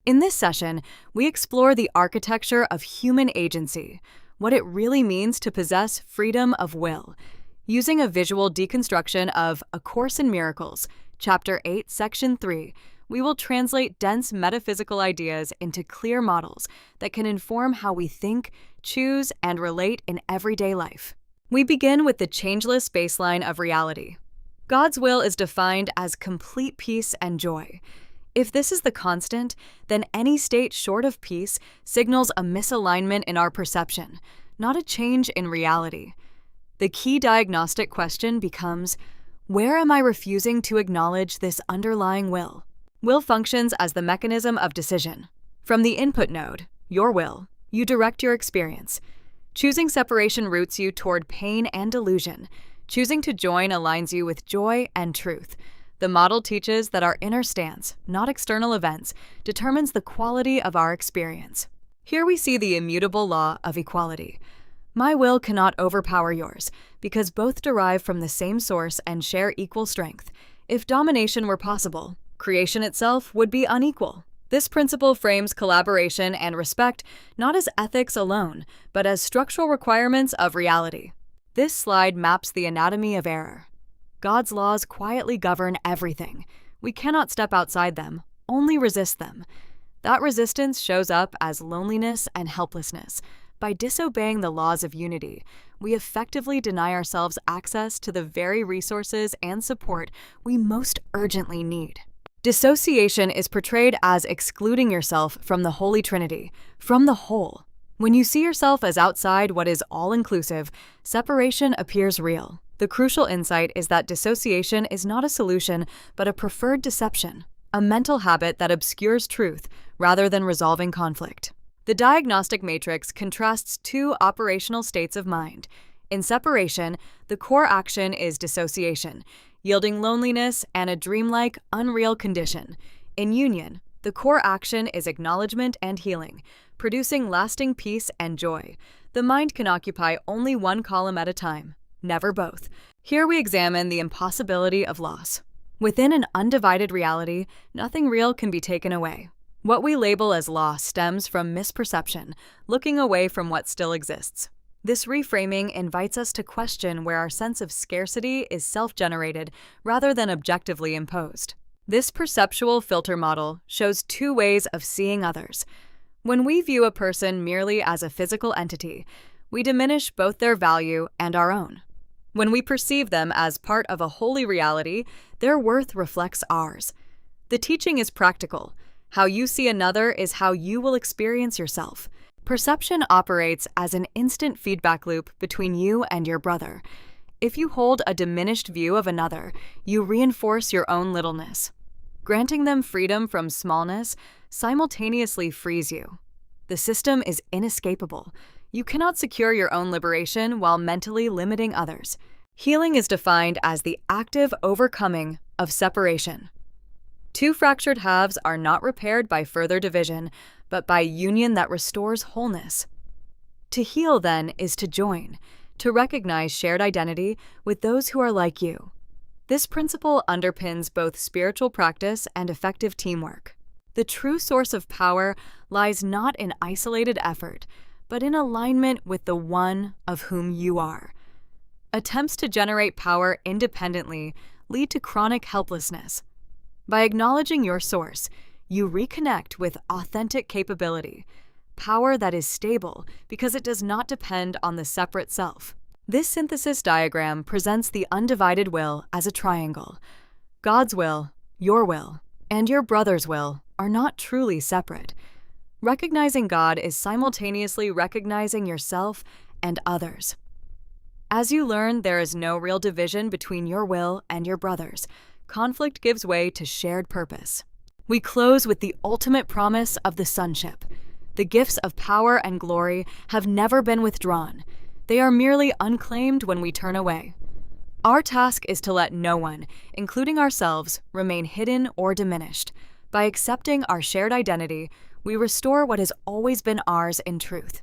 In this session, we explore the architecture of human agency, what it really means to possess freedom of will. Using a visual deconstruction of A Course in Miracles, Chapter 8, Section 3, we will translate dense metaphysical ideas into clear models that can inform how we think, choose, and relate in everyday life. We begin with the changeless baseline of reality. God's will is defined as complete peace and joy. If this is the constant, then any state short of peace signals a misalignment in our perception, not a change in reality. The key diagnostic question becomes, where am I refusing to acknowledge this underlying will? Will functions as the mechanism of decision. From the input node, your will, you direct your experience. Choosing separation roots you toward pain and delusion. Choosing to join aligns you with joy and truth. The model teaches that our inner stance, not external events, determines the quality of our experience. Here we see the immutable law of equality. My will cannot overpower yours, because both derive from the same source and share equal strength. If domination were possible, creation itself would be unequal. This principle frames collaboration and respect not as ethics alone, but as structural requirements of reality. This slide maps the anatomy of error. God's laws quietly govern everything. We cannot step outside them, only resist them. That resistance shows up as loneliness and helplessness. By disobeying the laws of unity, we effectively deny ourselves access to the very resources and support we most urgently need. Dissociation is portrayed as excluding yourself from the Holy Trinity, from the whole. When you see yourself as outside what is all-inclusive, separation appears real. The crucial insight is that dissociation is not a solution, but a preferred deception, a mental habit that obscures truth rather than resolving conflict. The diagnostic matrix contrasts two operational states of mind. In separation, the core action is dissociation, yielding loneliness and a dreamlike, unreal condition. In union, the core action is acknowledgement and healing, producing lasting peace and joy. The mind can occupy only one column at a time, never both. Here we examine the impossibility of loss. Within an undivided reality, nothing real can be taken away. What we label as loss stems from misperception, looking away from what still exists. This reframing invites us to question where our sense of scarcity is self-generated rather than objectively imposed. This perceptual filter model shows two ways of seeing others. When we view a person merely as a physical entity, we diminish both their value and our own. When we perceive them as part of a holy reality, their worth reflects ours. The teaching is practical. How you see another is how you will experience yourself. Perception operates as an instant feedback loop between you and your brother. If you hold a diminished view of another, you reinforce your own littleness. Granting them freedom from smallness simultaneously frees you. The system is inescapable. You cannot secure your own liberation while mentally limiting others. Healing is defined as the active overcoming of separation. Two fractured halves are not repaired by further division, but by union that restores wholeness. To heal, then, is to join, to recognize shared identity with those who are like you. This principle underpins both spiritual practice and effective teamwork. The true source of power lies not in isolated effort, but in alignment with the one of whom you are. Attempts to generate power independently lead to chronic helplessness. By acknowledging your source, you reconnect with authentic capability, power that is stable because it does not depend on the separate self. This synthesis diagram presents the undivided will as a triangle. God's will, your will, and your brother's will are not truly separate. Recognizing God is simultaneously recognizing yourself and others. As you learn there is no real division between your will and your brother's, conflict gives way to shared purpose. We close with the ultimate promise of the sonship. The gifts of power and glory have never been withdrawn. They are merely unclaimed when we turn away. Our task is to let no one, including ourselves, remain hidden or diminished. By accepting our shared identity, we restore what has always been ours in truth.